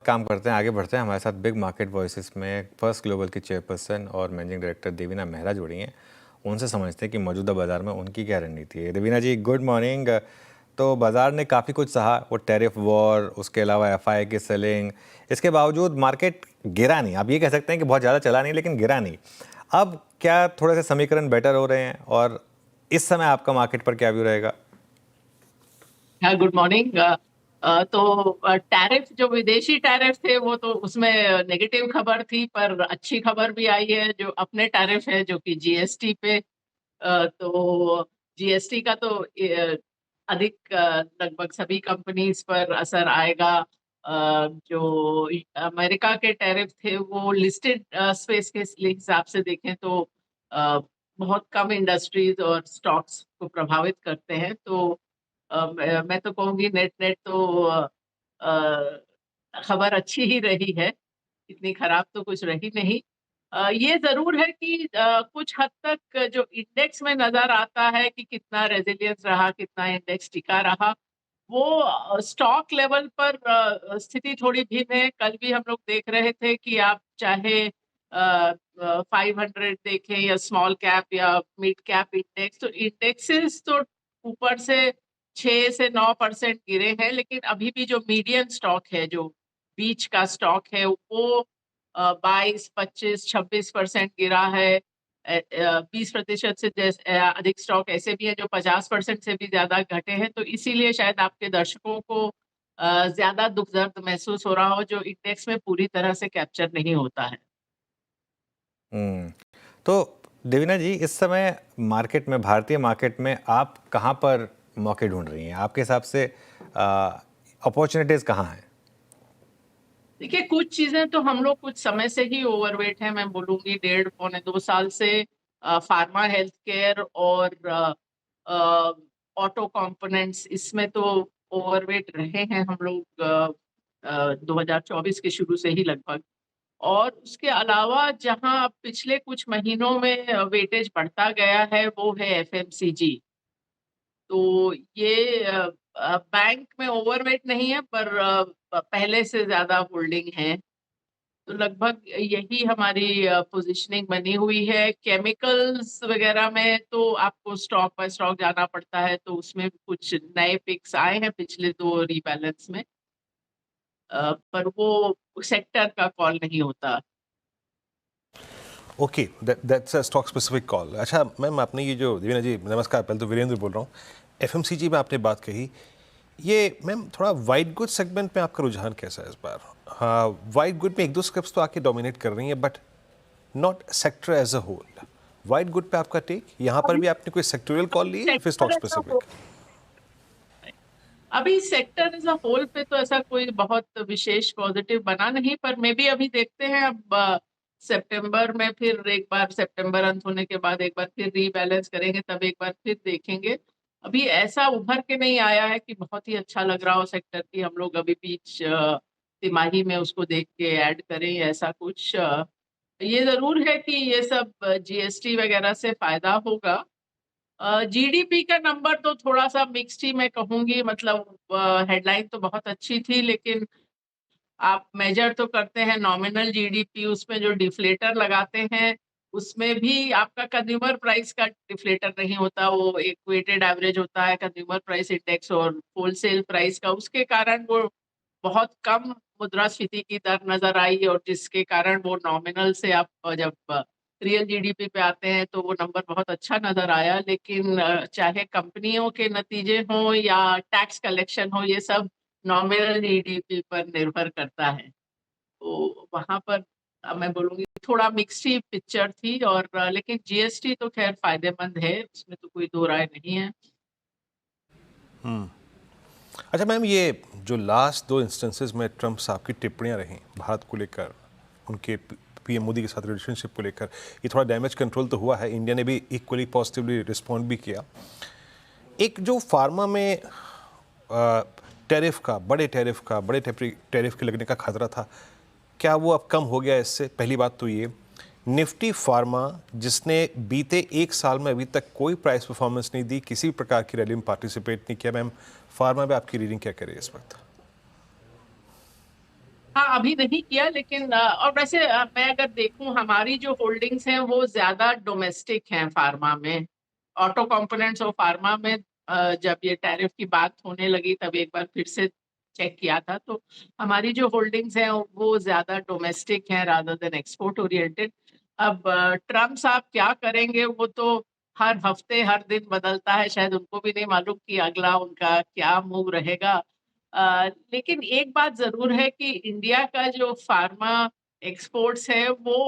काम करते हैं, आगे बढ़ते हैं। हमारे साथ बिग मार्केट वॉइसेस में फर्स्ट ग्लोबल की चेयरपर्सन और मैनेजिंग डायरेक्टर देवीना मेहरा जुड़ी हैं। उनसे समझते हैं कि मौजूदा बाजार में उनकी क्या रणनीति है। देवीना जी, गुड मॉर्निंग। तो बाजार ने काफ़ी कुछ सहा, वो टैरिफ वॉर, उसके अलावा एफआई की सेलिंग, इसके बावजूद मार्केट गिरा नहीं। आप ये कह सकते हैं कि बहुत ज़्यादा चला नहीं, लेकिन गिरा नहीं। अब क्या थोड़े से समीकरण बेटर हो रहे हैं, और इस समय आपका मार्केट पर क्या व्यू रहेगा? हाँ, गुड मॉर्निंग। तो टैरिफ जो विदेशी टैरिफ थे वो तो उसमें नेगेटिव खबर थी, पर अच्छी खबर भी आई है। जो अपने टैरिफ है जो कि जीएसटी पे, तो जीएसटी का तो अधिक लगभग सभी कंपनीज पर असर आएगा। जो अमेरिका के टैरिफ थे वो लिस्टेड स्पेस के हिसाब से देखें तो अ, बहुत कम इंडस्ट्रीज और स्टॉक्स को प्रभावित करते हैं। तो मैं तो कहूँगी नेट नेट तो खबर अच्छी ही रही है, इतनी खराब तो कुछ रही नहीं। ये ज़रूर है कि कुछ हद तक जो इंडेक्स में नज़र आता है कि कितना रेज़िलियंस रहा, कितना इंडेक्स टिका रहा, वो स्टॉक लेवल पर स्थिति थोड़ी भिन्न है। कल भी हम लोग देख रहे थे कि आप चाहे 500 देखें या स्मॉल कैप या मिड कैप इंडेक्स, तो इंडेक्सेस तो ऊपर से 6 से 9% गिरे हैं, लेकिन अभी भी जो मीडियन स्टॉक है, जो बीच का स्टॉक है, वो 22, 25, 26% गिरा है। 20% से अधिक स्टॉक ऐसे भी हैं जो 50% से भी ज्यादा घटे हैं। तो इसीलिए शायद आपके दर्शकों को ज्यादा दुख दर्द महसूस हो रहा हो, जो इंडेक्स में पूरी तरह से कैप्चर नहीं होता है। हम्म। तो देवीना जी, इस समय मार्केट में, भारतीय मार्केट में आप कहाँ पर मौके ढूंढ रही हैं? आपके हिसाब से अपॉर्चुनिटीज कहाँ हैं? देखिए, कुछ चीजें तो हम लोग कुछ समय से ही ओवरवेट है। मैं बोलूंगी 1.5 पौने 2 साल से फार्मा हेल्थ केयर और ऑटो कंपोनेंट्स, इसमें तो ओवरवेट रहे हैं हम लोग 2024 के शुरू से ही लगभग। और उसके अलावा जहां पिछले कुछ महीनों में वेटेज बढ़ता गया है वो है एफएमसीजी। तो ये बैंक में ओवरवेट नहीं है, पर पहले से ज्यादा होल्डिंग है। तो लगभग यही हमारी पोजीशनिंग बनी हुई है। केमिकल्स वगैरह में तो आपको स्टॉक बाय स्टॉक जाना पड़ता है, तो उसमें भी कुछ नए पिक्स आए हैं पिछले दो रीबैलेंस में, पर वो सेक्टर का कॉल नहीं होता। Okay, that's a stock specific call. अच्छा मैम, आपने ये जो देवीना जी, नमस्कार, पहले तो वीरेंद्र बोल रहा हूँ। एफएमसीजी में आपने बात कही, ये मैम थोड़ा वाइट गुड सेगमेंट में आपका रुझान कैसा है इस बार? हाँ, वाइट गुड में एक दो स्क्रिप्ट्स तो आके डोमिनेट कर रही हैं, but not sector as a whole. White good पे आपका टेक, यहाँ पर अभी भी आपने कोई सेक्टोरियल कॉल ली है या फिर स्टॉक सेक्टर ऐसा स्पेसिफिक? अभी सेक्टर एज अ होल पे तो ऐसा कोई बहुत विशेष पॉजिटिव बना नहीं, पर मे भी अभी देखते हैं। अब सितंबर में फिर एक बार, सितंबर अंत होने के बाद एक बार फिर रीबैलेंस करेंगे, तब एक बार फिर देखेंगे। अभी ऐसा उभर के नहीं आया है कि बहुत ही अच्छा लग रहा हो सेक्टर की हम लोग अभी बीच तिमाही में उसको देख के ऐड करें, ऐसा कुछ। ये जरूर है कि ये सब जीएसटी वगैरह से फायदा होगा। जीडीपी का नंबर तो थोड़ा सा मिक्स्ड ही मैं कहूंगी। मतलब हेडलाइन तो बहुत अच्छी थी, लेकिन आप मेजर तो करते हैं नॉमिनल जीडीपी, उसमें जो डिफ्लेटर लगाते हैं उसमें भी आपका कंज्यूमर प्राइस का डिफ्लेटर नहीं होता, वो एक वेटेड एवरेज होता है कंज्यूमर प्राइस इंडेक्स और होलसेल प्राइस का। उसके कारण वो बहुत कम मुद्रास्फीति की दर नजर आई, और जिसके कारण वो नॉमिनल से आप जब रियल जीडीपी पे आते हैं तो वो नंबर बहुत अच्छा नजर आया। लेकिन चाहे कंपनियों के नतीजे हों या टैक्स कलेक्शन हो, ये सब नॉमिनल जीडीपी पर निर्भर करता है। तो वहां पर मैं बोलूंगी थोड़ा मिक्स्ड ही पिक्चर थी। और लेकिन जीएसटी तो खैर फायदेमंद है, उसमें तो कोई दो राय नहीं है। अच्छा मैम, ये जो लास्ट दो इंस्टेंसेस में ट्रंप साहब की टिप्पणियां रहीं भारत को लेकर, उनके पीएम मोदी के साथ रिलेशनशिप को लेकर, ये थोड़ा डैमेज कंट्रोल तो हुआ है। इंडिया ने भी इक्वली पॉजिटिवली रिस्पॉन्ड भी किया। एक जो फार्मा में टैरिफ का, बड़े टैरिफ के लगने का खतरा था, क्या वो अब कम हो गया इससे? पहली बात तो ये। निफ्टी फार्मा, जिसने बीते एक साल में अभी तक कोई प्राइस परफॉर्मेंस नहीं दी, किसी प्रकार की रैली में पार्टिसिपेट नहीं किया, मैम फार्मा में आपकी रीडिंग क्या करे इस वक्त? हाँ, अभी नहीं किया लेकिन और वैसे मैं अगर देखूं हमारी जो होल्डिंग्स हैं वो ज्यादा डोमेस्टिक हैं फार्मा में। ऑटो कंपोनेंट्स और फार्मा में जब ये टैरिफ की बात होने लगी तब एक बार फिर से चेक किया था, तो हमारी जो होल्डिंग्स हैं वो ज्यादा डोमेस्टिक हैं रादर देन एक्सपोर्ट ओरिएंटेड। अब ट्रम्प साहब क्या करेंगे वो तो हर हफ्ते हर दिन बदलता है, शायद उनको भी नहीं मालूम कि अगला उनका क्या मूव रहेगा। लेकिन एक बात जरूर है कि इंडिया का जो फार्मा एक्सपोर्ट्स है वो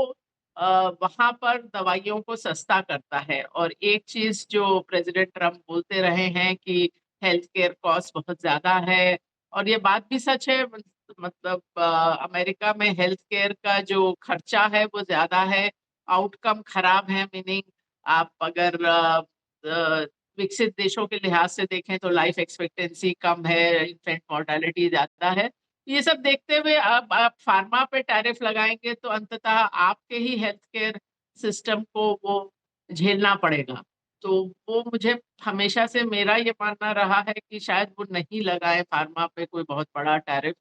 वहां पर दवाइयों को सस्ता करता है। और एक चीज जो प्रेसिडेंट ट्रम्प बोलते रहे हैं कि हेल्थ केयर कॉस्ट बहुत ज्यादा है, और ये बात भी सच है। मतलब अमेरिका में हेल्थ केयर का जो खर्चा है वो ज्यादा है, आउटकम खराब है। मीनिंग आप अगर विकसित देशों के लिहाज से देखें तो लाइफ एक्सपेक्टेंसी कम है, इन्फेंट मॉर्टेलिटी ज्यादा है। ये सब देखते हुए अब आप फार्मा पे टैरिफ लगाएंगे तो अंततः आपके ही हेल्थ केयर सिस्टम को वो झेलना पड़ेगा। तो वो मुझे हमेशा से मेरा ये मानना रहा है कि शायद वो नहीं लगाए फार्मा पे कोई बहुत बड़ा टैरिफ,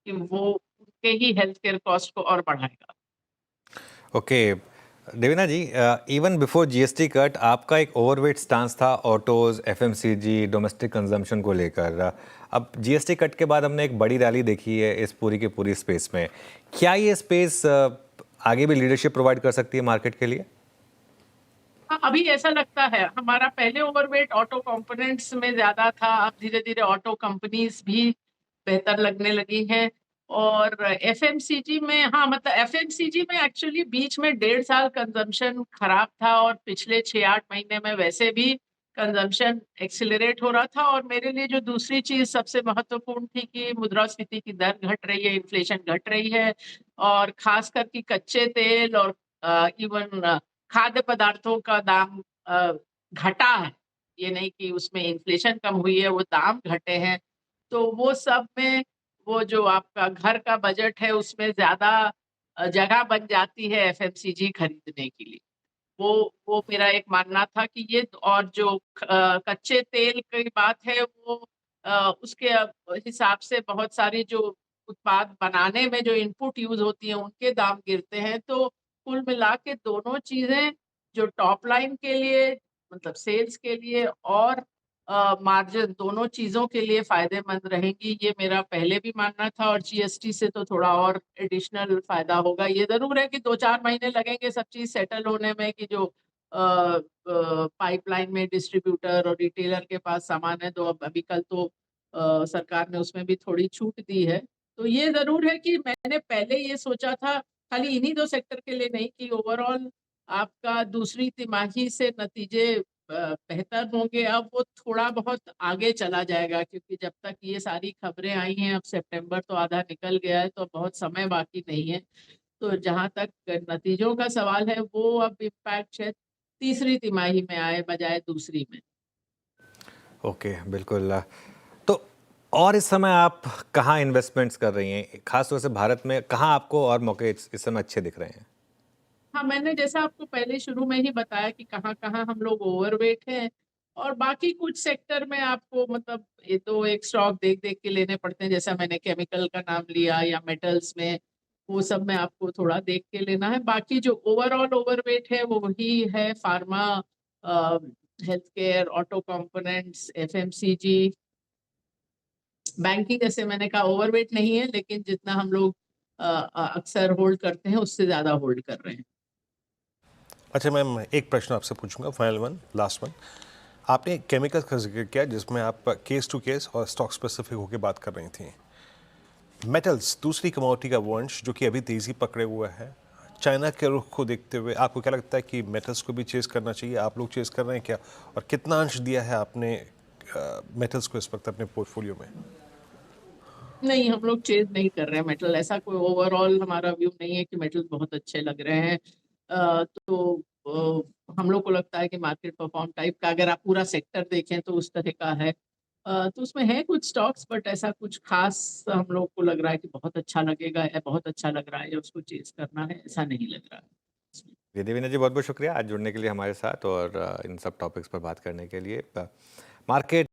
कि वो उनके ही हेल्थ केयर कॉस्ट को और बढ़ाएगा। ओके देवीना जी, इवन बिफोर जीएसटी कट आपका एक ओवरवेट स्टांस था ऑटोज, एफएमसीजी, डोमेस्टिक कंजम्पशन को लेकर। अब जीएसटी कट के बाद हमने एक बड़ी रैली देखी है इस पूरी की पूरी स्पेस में। क्या ये स्पेस आगे भी लीडरशिप प्रोवाइड कर सकती है मार्केट के लिए? हाँ, अभी ऐसा लगता है। हमारा पहले ओवरवेट ऑटो कंपोनेंट्स में ज्यादा था, अब धीरे धीरे ऑटो कंपनीज भी बेहतर लगने लगी हैं। और एफएमसीजी में, हाँ मतलब एफएमसीजी में एक्चुअली बीच में 1.5 साल कंजम्पशन खराब था, और पिछले 6-8 महीने में वैसे भी कंजम्पशन एक्सिलरेट हो रहा था। और मेरे लिए जो दूसरी चीज सबसे महत्वपूर्ण थी कि मुद्रास्फीति की दर घट रही है, इन्फ्लेशन घट रही है, और खास करके कच्चे तेल और इवन खाद्य पदार्थों का दाम घटा है। ये नहीं कि उसमें इन्फ्लेशन कम हुई है, वो दाम घटे हैं। तो वो सब में वो जो आपका घर का बजट है उसमें ज्यादा जगह बन जाती है एफएमसीजी खरीदने के लिए। वो मेरा एक मानना था कि ये, और जो कच्चे तेल की बात है वो उसके हिसाब से बहुत सारी जो उत्पाद बनाने में जो इनपुट यूज होती है उनके दाम गिरते हैं। तो कुल मिला के दोनों चीजें जो टॉप लाइन के लिए, मतलब सेल्स के लिए और मार्जिन, दोनों चीजों के लिए फायदेमंद रहेंगी, ये मेरा पहले भी मानना था। और जीएसटी से तो थोड़ा और एडिशनल फायदा होगा। ये जरूर है कि 2-4 महीने लगेंगे सब चीज सेटल होने में, कि जो पाइपलाइन में डिस्ट्रीब्यूटर और रिटेलर के पास सामान है, तो अब अभी कल तो सरकार ने उसमें भी थोड़ी छूट दी है। तो ये जरूर है कि मैंने पहले ये सोचा था, खाली इन्हीं दो सेक्टर के लिए नहीं, कि ओवरऑल आपका दूसरी तिमाही से नतीजे बेहतर होंगे। अब वो थोड़ा बहुत आगे चला जाएगा, क्योंकि जब तक ये सारी खबरें आई हैं, अब सितंबर तो आधा निकल गया है, तो बहुत समय बाकी नहीं है। तो जहां तक नतीजों का सवाल है वो अब इम्पैक्ट शायद तीसरी तिमाही में आए बजाय दूसरी में। ओके बिल्कुल। तो और इस समय आप कहाँ इन्वेस्टमेंट्स कर रही हैं, खासतौर से भारत में कहाँ आपको और मौके इस समय अच्छे दिख रहे हैं? हाँ, मैंने जैसा आपको पहले शुरू में ही बताया कि कहाँ कहाँ हम लोग ओवरवेट हैं, और बाकी कुछ सेक्टर में आपको मतलब ये तो एक स्टॉक देख देख के लेने पड़ते हैं। जैसा मैंने केमिकल का नाम लिया या मेटल्स में, वो सब में आपको थोड़ा देख के लेना है। बाकी जो ओवरऑल ओवरवेट है वो वही है, pharma, health care, auto components, FMCG, banking. जैसे मैंने कहा ओवरवेट नहीं है, लेकिन जितना हम लोग अक्सर होल्ड करते हैं उससे ज्यादा होल्ड कर रहे हैं। अच्छा मैम, एक प्रश्न आपसे पूछूंगा, फाइनल वन, लास्ट वन। आपने केमिकल्स का जिक्र किया जिसमें आप केस टू केस और स्टॉक स्पेसिफिक होकर बात कर रही थी। मेटल्स दूसरी कमोडिटी का वंश जो कि अभी तेज़ी पकड़े हुआ है, चाइना के रुख को देखते हुए आपको क्या लगता है कि मेटल्स को भी चेस करना चाहिए? आप लोग चेस कर रहे हैं क्या, और कितना अंश दिया है आपने मेटल्स को इस वक्त अपने पोर्टफोलियो में? नहीं, हम लोग चेज नहीं कर रहे हैं मेटल। ऐसा कोई ओवरऑल हमारा व्यू नहीं है कि मेटल बहुत अच्छे लग रहे हैं। तो हम लोग को लगता है कि मार्केट परफॉर्म टाइप का, अगर आप पूरा सेक्टर देखें तो उस तरह का है। तो उसमें है कुछ स्टॉक्स, बट ऐसा कुछ खास हम लोग को लग रहा है कि बहुत अच्छा लगेगा या बहुत अच्छा लग रहा है या उसको चेज करना है, ऐसा नहीं लग रहा है। जी देवीना जी, बहुत बहुत शुक्रिया आज जुड़ने के लिए हमारे साथ और इन सब टॉपिक्स पर बात करने के लिए। मार्केट